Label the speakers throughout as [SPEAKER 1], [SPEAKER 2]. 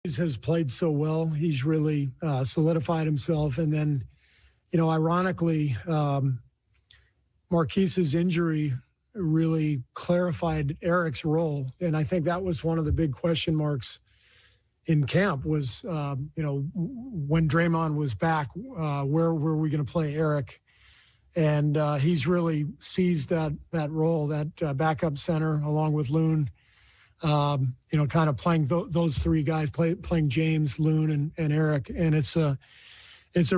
[SPEAKER 1] Has played so well. He's really solidified himself. And then, ironically, Marquise's injury really clarified Eric's role. And I think that was one of the big question marks in camp was, when Draymond was back, where were we going to play Eric? And he's really seized that role, that backup center, along with Loon. Kind of playing those three guys, playing James, Loon, and Eric, and it's a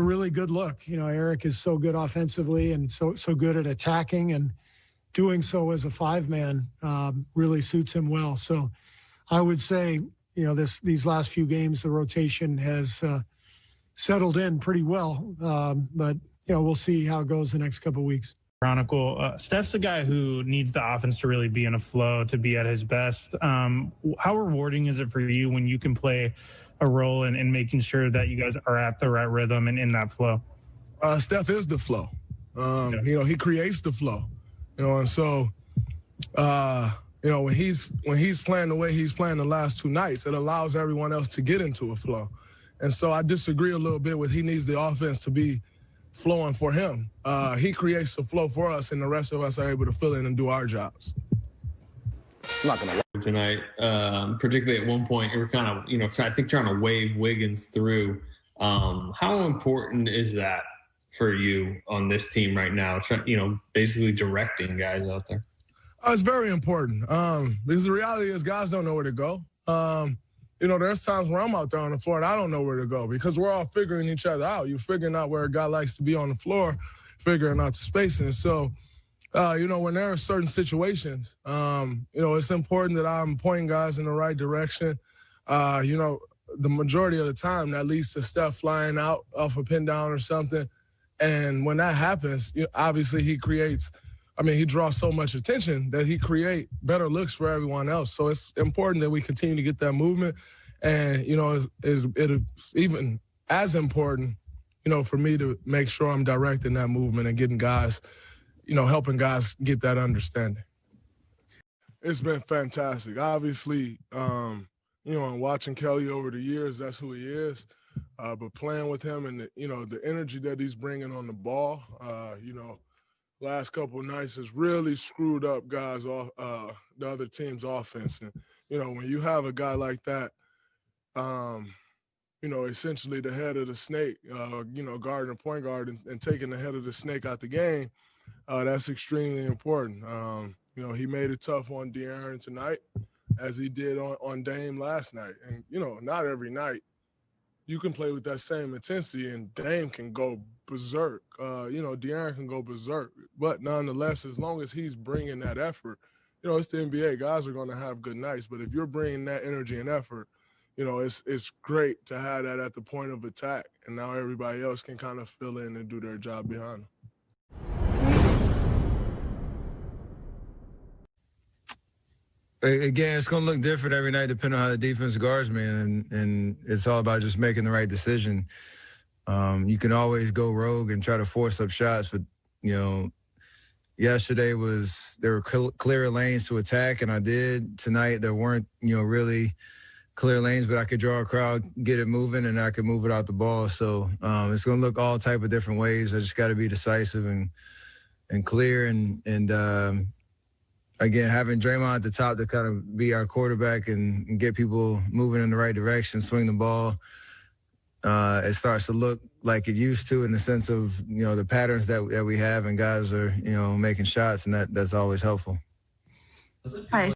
[SPEAKER 1] really good look. Eric is so good offensively and so good at attacking, and doing so as a five-man really suits him well. So I would say, these last few games, the rotation has settled in pretty well, but we'll see how it goes the next couple of weeks.
[SPEAKER 2] Chronicle. Steph's a guy who needs the offense to really be in a flow, to be at his best. How rewarding is it for you when you can play a role in making sure that you guys are at the right rhythm and in that flow?
[SPEAKER 3] Steph is the flow. He creates the flow. And so, when he's playing the way he's playing the last two nights, it allows everyone else to get into a flow. And so I disagree a little bit with he needs the offense to be flowing for him. He creates the flow for us, and the rest of us are able to fill in and do our jobs.
[SPEAKER 4] I'm not going to tonight, particularly at one point, you were kind of, I think trying to wave Wiggins through. How important is that for you on this team right now? Basically directing guys out there.
[SPEAKER 3] It's very important because the reality is guys don't know where to go. There's times where I'm out there on the floor and I don't know where to go because we're all figuring each other out. You're figuring out where a guy likes to be on the floor, figuring out the spacing. So, when there are certain situations, it's important that I'm pointing guys in the right direction. The majority of the time that leads to Steph flying out off a pin down or something. And when that happens, obviously he draws so much attention that he create better looks for everyone else. So it's important that we continue to get that movement. And, it's even as important, for me to make sure I'm directing that movement and getting guys, helping guys get that understanding. It's been fantastic. Obviously, and watching Kelly over the years, that's who he is. But playing with him and, the energy that he's bringing on the ball, last couple of nights has really screwed up guys off the other team's offense. And, when you have a guy like that, essentially the head of the snake, guarding a point guard and taking the head of the snake out the game, that's extremely important. He made it tough on De'Aaron tonight, as he did on Dame last night. And, not every night you can play with that same intensity and Dame can go berserk. De'Aaron can go berserk. But nonetheless, as long as he's bringing that effort, it's the NBA. Guys are going to have good nights. But if you're bringing that energy and effort, it's great to have that at the point of attack. And now everybody else can kind of fill in and do their job behind them.
[SPEAKER 5] Again, it's going to look different every night depending on how the defense guards me, and it's all about just making the right decision. You can always go rogue and try to force up shots, but, yesterday there were clear lanes to attack, and I did. Tonight there weren't, really clear lanes, but I could draw a crowd, get it moving, and I could move it out the ball. So it's going to look all type of different ways. I just got to be decisive and clear and again, having Draymond at the top to kind of be our quarterback and get people moving in the right direction, swing the ball, it starts to look like it used to in the sense of, the patterns that we have and guys are, making shots, and that's always helpful.